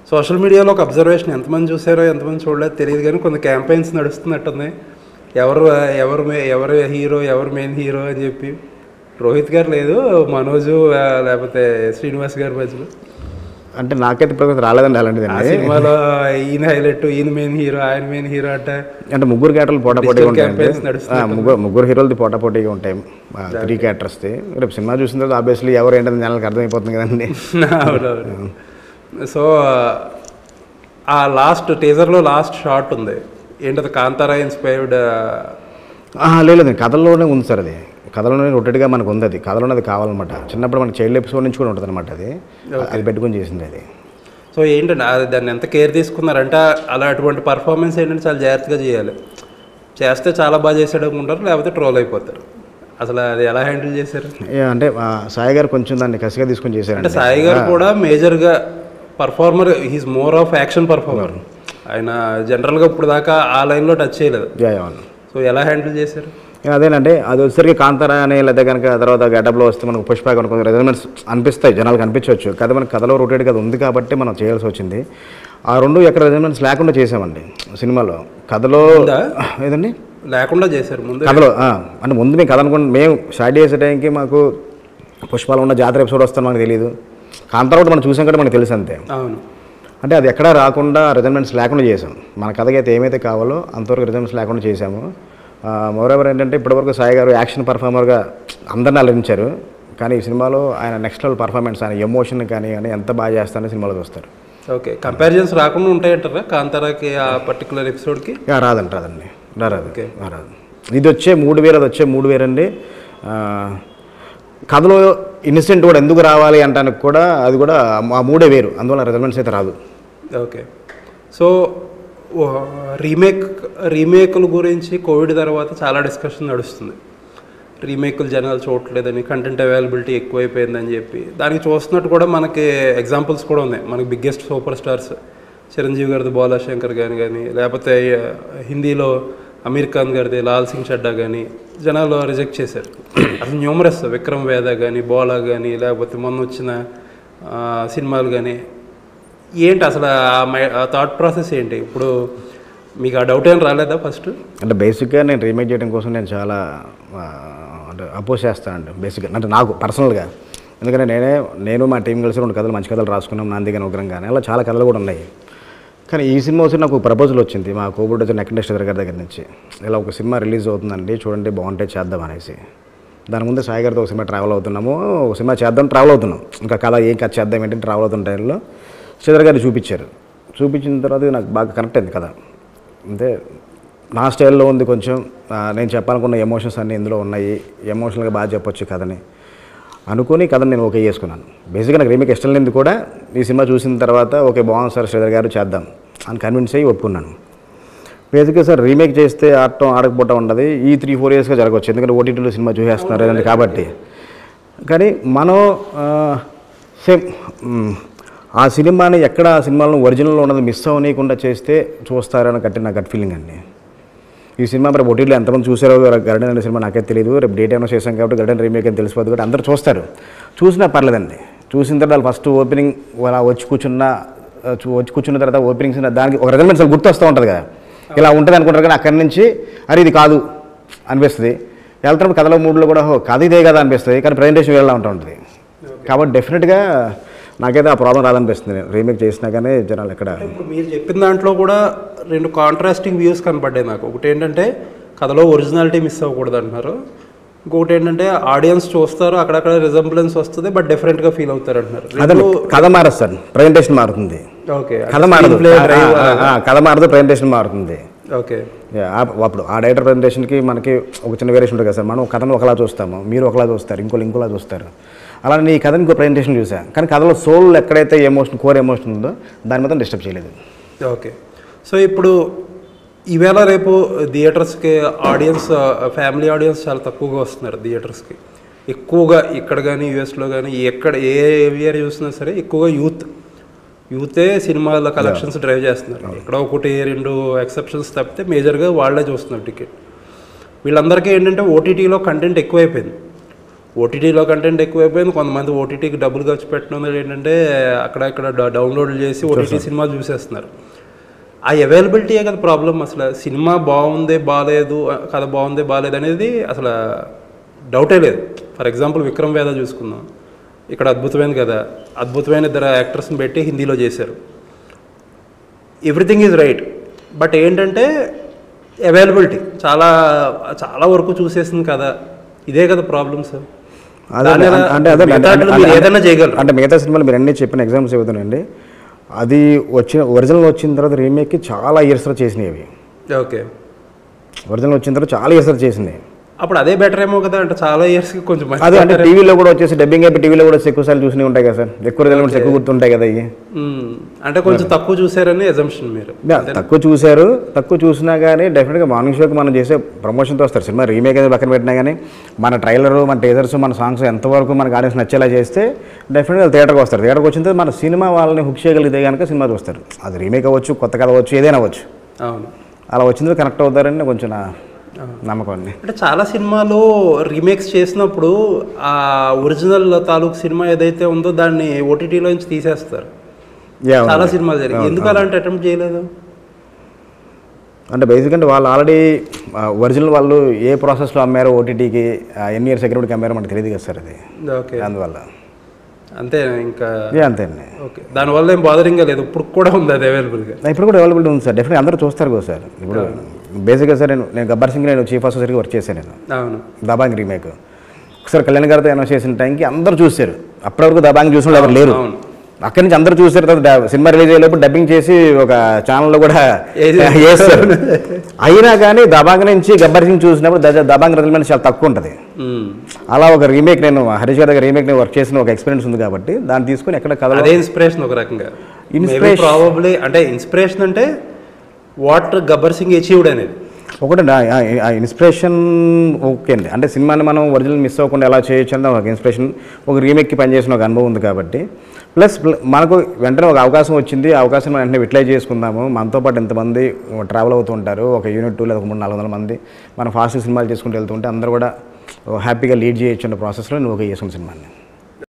Social మీడియాలో ఒక observation, ఎంతమంది చూసారో ఎంతమంది చూడలేదు తెలియదు, కానీ కొన్ని క్యాంపెయిన్స్ నడుస్తున్నట్టుంది. ఎవరు ఎవరు ఎవరు హీరో, ఎవరు మెయిన్ హీరో అని చెప్పి. రోహిత్ గారు లేదు, మనోజు లేకపోతే శ్రీనివాస్ గారి మధ్యలో. అంటే నాకైతే ఇప్పుడు రాలేదండి అలాంటిది. సినిమాలో ఈయన హైలైట్, ఈయన మెయిన్ హీరో, ఆయన మెయిన్ హీరో అంటే ముగ్గురు క్యారెక్టర్లు పోటాపోటీగా ఉంటాయి. ముగ్గురు హీరోలది పోటాపోటీగా ఉంటాయి, 3 క్యారెక్టర్స్ది. రేపు సినిమా చూసిన తర్వాత ఆబ్వియస్లీ ఎవరు ఏంటని జనాలకు అర్థమైపోతుంది కదండి. అవునవును. సో ఆ లాస్ట్ టీజర్లో లాస్ట్ షాట్ ఉంది ఏంటది, కాంతారా ఇన్స్పైర్డ్? లేదండి, కథల్లోనే ఉంది సార్. అది కథలోనే రొటెడ్గా మనకు ఉంది. అది కథలోనే అది కావాలన్నమాట. చిన్నప్పుడు మనకి చైల్డ్ ఎపిసోడ్ నుంచి కూడా ఉంటుంది అనమాట. అది పెట్టుకొని చేసింది అది. సో ఏంటంటే అది దాన్ని ఎంత కేర్ తీసుకున్నారంటే అలా అటువంటి పర్ఫార్మెన్స్ ఏంటంటే చాలా జాగ్రత్తగా చేయాలి. చేస్తే చాలా బాగా చేసాడు అనుకుంటారు, లేకపోతే ట్రోల్ అయిపోతారు. అసలు అది ఎలా హ్యాండిల్ చేశారు? అంటే సాయి గారు కొంచెం దాన్ని కసిగా తీసుకొని చేశారు. అంటే సాయి గారు కూడా మేజర్గా performer, he's more of action performer. ఆయన జనరల్గా ఇప్పుడు దాకా ఆ లైన్లో టచ్ చేయలేదు. సో ఎలా హ్యాండిల్ చేశారు? అదేనంటే అది వచ్చేసరికి కాంతారా అని, లేదా కనుక తర్వాత గెటప్లో వస్తే మనకు పుష్ప కనుక రెజల్మెంట్స్ అనిపిస్తాయి, జనాలకు అనిపించవచ్చు. కదా మనకు కథలో రొటేట్ కదా ఉంది కాబట్టి మనం చేయాల్సి వచ్చింది. ఆ రెండు ఎక్కడ రెజల్మెంట్స్ లేకుండా చేసామండి సినిమాలో. కథలో ఏదండి లేకుండా చేశారు ముందు కథలో. అంటే ముందు మేము కథ అనుకుంటే మేము స్టార్ట్ చేసే టైంకి మాకు పుష్పాలో ఉన్న జాతర ఎపిసోడ్ వస్తాను మనకు తెలియదు. కాంతారా కూడా మనం చూసాం కాబట్టి మనకు తెలుసు అంతే. అవును. అంటే అది ఎక్కడా రాకుండా రెజల్మెంట్స్ లేకుండా చేసాం. మన కథకి అయితే ఏమైతే కావాలో అంతవరకు రెజల్మెంట్స్ లేకుండా చేసాము. మోరెవర్ ఏంటంటే ఇప్పటివరకు సాయి గారు యాక్షన్ పర్ఫార్మర్గా అందరిని అలరించారు. కానీ ఈ సినిమాలో ఆయన నెక్స్ట్ లెవెల్ పర్ఫార్మెన్స్, ఆయన ఎమోషన్ కానీ ఎంత బాగా చేస్తారని సినిమాలో చూస్తారు. ఓకే, కంపారిజన్స్ రాకుండా ఉంటాయంటారా కాంతారాకి ఆ పర్టికులర్ ఎపిసోడ్కి? రాదండి రాదు. ఇది వచ్చే 3000, అది వచ్చే 3000 అండి. కథలో ఇన్సిడెంట్ కూడా ఎందుకు రావాలి అంటానికి కూడా అది కూడా ఆ 3 వేరు, అందువల్ల రెజల్మెంట్స్ అయితే రాదు. ఓకే. సో రీమేకుల గురించి కోవిడ్ తర్వాత చాలా డిస్కషన్ నడుస్తుంది. రీమేకులు జనాలు చూడట్లేదని, కంటెంట్ అవైలబిలిటీ ఎక్కువైపోయిందని చెప్పి. దానికి చూస్తున్నట్టు కూడా మనకి ఎగ్జాంపుల్స్ కూడా ఉన్నాయి. మనకి బిగ్గెస్ట్ సూపర్ స్టార్స్ చిరంజీవి గారిది బాలా శంకర్ కానీ లేకపోతే హిందీలో అమీర్ ఖాన్ గారిది లాల్ సింగ్ చడ్డా కానీ జనాలు రిజెక్ట్ చేశారు. అసలు న్యూమరస్ విక్రమ్ వేద కానీ, బోలా కానీ, లేకపోతే మొన్న వచ్చిన సినిమాలు కానీ. ఏంటి అసలు ఆ థాట్ ప్రాసెస్ ఏంటి? ఇప్పుడు మీకు ఆ డౌట్ ఏం రాలేదా ఫస్ట్? అంటే బేసిక్గా నేను రీమేక్ చేయడం కోసం నేను చాలా అంటే అపోజ్ చేస్తానండి బేసిక్గా, అంటే నాకు పర్సనల్గా. ఎందుకంటే నేను మా టీం కలిసి 2 కథలు, మంచి కథలు రాసుకున్నాం. నాంది కానీ ఉగ్రం కానీ అలా చాలా కథలు కూడా ఉన్నాయి. కానీ ఈ సినిమా వచ్చి నాకు ప్రపోజల్ వచ్చింది మా కోవిడ్ వచ్చిన నెక్ ఇండస్ట్రీ గారి దగ్గర నుంచి. ఇలా ఒక సినిమా రిలీజ్ అవుతుందండి, చూడండి బాగుంటే చేద్దాం అనేసి. దాని ముందు సాయి గారితో ఒక సినిమా ట్రావెల్ అవుతున్నాము, ఒక సినిమా చేద్దాం ట్రావెల్ అవుతున్నాం. ఇంకా కథ ఏం కథ చేద్దాం ఏంటంటే ట్రావెల్ అవుతున్న టైంలో శ్రీధర్ గారు చూపించిన తర్వాత నాకు బాగా కనెక్ట్ అయింది కదా. అంటే నా స్టైల్లో ఉంది కొంచెం, నేను చెప్పాలనుకున్న ఎమోషన్స్ అన్నీ ఇందులో ఉన్నాయి, ఎమోషనల్గా బాగా చెప్పొచ్చు కథని అనుకుని కథని నేను ఓకే చేసుకున్నాను. బేసిక్గా నాకు రీమేక్ ఇష్టం లేనిది కూడా ఈ సినిమా చూసిన తర్వాత ఓకే బాగుంది సార్ శ్రీధర్ గారు చేద్దాం అని కన్విన్స్ అయ్యి ఒప్పుకున్నాను. బేసిక్గా సార్ రీమేక్ చేస్తే ఆడకపోవటం ఉండదు, ఈ 3-4 ఇయర్స్గా జరగవచ్చు. ఎందుకంటే ఓటీటీలో సినిమా చూసేస్తున్నారు ఏదంటే కాబట్టి. కానీ మనం సేమ్ ఆ సినిమాని ఎక్కడ ఆ సినిమాలో ఒరిజినల్లో ఉన్నది మిస్ అవ్వనీయకుండా చేస్తే చూస్తారని నా గట్ ఫీలింగ్ అండి. ఈ సినిమా మరి ఓటీటీలో ఎంతమంది చూసారో గర్డెన్ అనే సినిమా నాకే తెలియదు. రేపు డేట్ ఏమైనా చేసాం కాబట్టి గర్డెన్ రీమేక్ అని తెలిసిపోతుంది కాబట్టి అందరూ చూస్తారు. చూసినా పర్లేదండి. చూసిన తర్వాత వాళ్ళు ఫస్ట్ ఓపెనింగ్ అలా వచ్చి కూర్చున్న తర్వాత ఓపెనింగ్స్ దానికి ఒక రెజల్మెంట్స్ గుర్తొస్తూ ఉంటుంది కదా, ఇలా ఉంటుంది అనుకుంటారు. కానీ అక్కడి నుంచి అరే ఇది కాదు అనిపిస్తుంది. వెళ్తున్నప్పుడు కథలో మూడ్లో కూడా కథ ఇదే కదా అనిపిస్తుంది, కానీ ప్రజెంటేషన్ వేరేలా ఉంటుంది. కాబట్టి డెఫినెట్గా నాకైతే ఆ ప్రాబ్లం రాదనిపిస్తుంది రీమేక్ చేసినా కానీ జనాలు ఎక్కడ. ఇప్పుడు మీరు చెప్పిన దాంట్లో కూడా 2 కాంట్రాస్టింగ్ వ్యూస్ కనపడ్డాయి నాకు. ఒకటి ఏంటంటే కథలో ఒరిజినాలిటీ మిస్ అవ్వకూడదు అంటున్నారు. ఇంకొకటి ఏంటంటే ఆడియన్స్ చూస్తారు, అక్కడక్కడ రిజంబ్లెన్స్ వస్తుంది, బట్ డిఫరెంట్గా ఫీల్ అవుతారు అంటున్నారు. అదే కథ మారుస్తారు, ప్రజెంటేషన్ మారుతుంది. ఓకే, కథ మారదు, ప్రజెంటేషన్ మారుతుంది. ఓకే, అప్పుడు ఆ డైరెక్టర్ ప్రజెంటేషన్కి మనకి ఒక చిన్న వేరియేషన్ ఉంటుంది కదా సార్. మనం కథను ఒకలా చూస్తాము, మీరు ఒకలా చూస్తారు, ఇంకోలా చూస్తారు. అలానే ఈ కథని ఇంకో ప్రజెంటేషన్ చూసాను, కానీ కథలో సోల్ ఎక్కడైతే ఎమోషన్, కోర్ ఎమోషన్ ఉందో దాని మాత్రం డిస్టర్బ్ చేయలేదు. ఓకే. సో ఇప్పుడు ఈవేళ రేపు థియేటర్స్కి ఆడియన్స్, ఫ్యామిలీ ఆడియన్స్ చాలా తక్కువగా వస్తున్నారు థియేటర్స్కి. ఎక్కువగా ఇక్కడ కానీ యూఎస్లో కానీ ఎక్కడ ఏ ఏరియా చూసినా సరే ఎక్కువగా యూతే సినిమాల కలెక్షన్స్ డ్రైవ్ చేస్తున్నారు. ఇక్కడ 1-2 ఎక్సెప్షన్స్ తప్పితే మేజర్గా వాళ్ళే చూస్తున్నారు టికెట్. వీళ్ళందరికీ ఏంటంటే ఓటీటీలో కంటెంట్ ఎక్కువైపోయింది. ఓటీటీలో కంటెంట్ ఎక్కువైపోయింది, కొంతమంది ఓటీటీకి డబ్బులు ఖర్చు పెట్టడం ఏంటంటే అక్కడ ఇక్కడ డౌన్లోడ్లు చేసి ఓటీటీ సినిమాలు చూసేస్తున్నారు. ఆ అవైలబిలిటీయే కదా ప్రాబ్లం. అసలు సినిమా బాగుంది బాగాలేదు, కథ బాగుంది బాగాలేదు అనేది అసలు డౌటే లేదు. ఫర్ ఎగ్జాంపుల్ విక్రమ్ వేద చూసుకుందాం, ఇక్కడ అద్భుతమైన కదా, అద్భుతమైన ఇద్దరు యాక్టర్స్ని పెట్టి హిందీలో చేశారు. ఎవ్రీథింగ్ ఈజ్ రైట్, బట్ ఏంటంటే అవైలబిలిటీ చాలా చాలా వరకు చూసేసింది కదా, ఇదే కదా ప్రాబ్లమ్స్. ఏదైనా చేయగలరు అంటే మిగతా సినిమాలు మీరు అన్నీ చెప్పిన ఎగ్జాంపుల్స్ చెబుతానండి. అది ఒరిజినల్ వచ్చిన తర్వాత రీమేక్కి చాలా ఇయర్స్ చేసినాయి అవి. ఓకే, ఒరిజినల్ వచ్చిన తర్వాత చాలా ఇయర్స్ చేసినాయి. అప్పుడు అదే బెటర్ ఏమో కదా, అంటే చాలా ఇయర్స్కి కొంచెం అదే అంటే టీవీలో కూడా వచ్చేసి డబ్బింగ్ అయిపోయి టీవీలో కూడా ఎక్కువ సార్లు చూసినవి ఉంటాయి కదా సార్, ఎక్కువ ఎలిమెంట్స్ ఎక్కువ గుర్తుంటాయి కదా ఇవి. అంటే కొంచెం తక్కువ చూసారని ఎజంప్షన్ మీరు. తక్కువ చూసినా కానీ డెఫినెట్గా మార్నింగ్ షోకి మనం చేసే ప్రమోషన్తో వస్తారు. సినిమా రీమేక్ అనేది పక్కన పెట్టినా కానీ మన ట్రైలర్, మన టీజర్స్, మన సాంగ్స్ ఎంతవరకు మనకు ఆడియన్స్ నచ్చేలా చేస్తే డెఫినెట్గా థియేటర్కి వస్తారు. థియేటర్కి వచ్చిన తర్వాత మన సినిమా వాళ్ళని హుక్ చేయగలిగితే కనుక సినిమా చూస్తారు. అది రీమేక్ అవ్వచ్చు, కొత్త కథ అవ్వచ్చు, ఏదైనా అవ్వచ్చు. అవును, అలా వచ్చింది కనెక్ట్ అవుతారని కొంచెం నా నమ్మకం అండి. అంటే చాలా సినిమాలు రీమేక్స్ చేసినప్పుడు ఆ ఒరిజినల్ తాలూకు సినిమా ఏదైతే ఉందో దాన్ని ఓటీటీలో నుంచి తీసేస్తారు. చాలా సినిమాలు జరిగాయి. ఎందుకు అలాంటి అటెంప్ట్ చేయలేదు? అంటే బేసిక్ అంటే వాళ్ళు ఆల్రెడీ ఒరిజినల్ వాళ్ళు ఏ ప్రాసెస్లో అమ్మారో ఓటీటీకి, ఎన్ని ఇయర్స్ సెక్యూరిటీకి అమ్మారో మనకు తెలియదు కదా సార్ అది. ఓకే, అందువల్ల అంతే ఇంకా అంతే అండి. ఓకే, దానివల్ల ఏం బాదరింగా లేదు, ఇప్పుడు కూడా ఉంది అది అవైలబుల్గా. ఇప్పుడు కూడా అవైలబిలిటీ ఉంది సార్, డెఫినెట్ అందరూ చూస్తారు కదా సార్. ఇప్పుడు బేసిక్గా సార్ నేను గబ్బర్ సింగ్ నేను చీఫ్ ఆఫీసర్కి వర్క్ చేశాను. నేను అవును, దబాంగ్ రీమేక్ ఒకసారి కళ్యాణ్ గారితో అనౌన్స్ చేసిన టైంకి అందరూ చూశారు. అప్పటివరకు దబాంగ్ చూసిన వాళ్ళు ఎవరు లేరు. అక్కడి నుంచి అందరూ చూసారు. తర్వాత సినిమా రిలీజ్ అయ్యేటప్పుడు డబ్బింగ్ చేసి ఒక ఛానల్లో కూడా వేస్తారు. అయినా కానీ దబాంగ్ నుంచి గబ్బర్ సింగ్ చూసినప్పుడు దబాంగ్ రిజల్మెంట్ చాలా తక్కువ ఉంటుంది. అలా ఒక రీమేక్ నేను హరీష్ గారి దగ్గర రీమేక్ వర్క్ చేసిన ఒక ఎక్స్పీరియన్స్ ఉంది కాబట్టి దాన్ని తీసుకుని ఎక్కడ కథ ఇన్స్పిరేషన్ ఒక రకంగా ప్రాబబ్లీ. అంటే ఇన్స్పిరేషన్ అంటే వాట్ గబ్బర్ సింగ్ అచీవ్డ్ అనేది ఒకటి ఆ ఇన్స్పిరేషన్. ఓకే అండి, అంటే సినిమాని మనం ఒరిజినల్ మిస్ అవ్వకుండా ఎలా చేయొచ్చు అంటే ఒక ఇన్స్పిరేషన్. ఒక రీమేక్కి పనిచేసిన ఒక అనుభవం ఉంది కాబట్టి, ప్లస్ మనకు వెంటనే ఒక అవకాశం వచ్చింది, ఆ అవకాశం వెంటనే యూటిలైజ్ చేసుకుందాము. మనతో పాటు ఎంతమంది ట్రావెల్ అవుతూ ఉంటారు, ఒక యూనిట్ 2 లేదా 300-400 మంది మనం ఫాస్ట్ సినిమాలు చేసుకుంటూ వెళ్తుంటే అందరూ కూడా హ్యాపీగా లీడ్ చేయొచ్చు అన్న ప్రాసెస్లో నేను ఒక చేసుకున్న సినిమాని.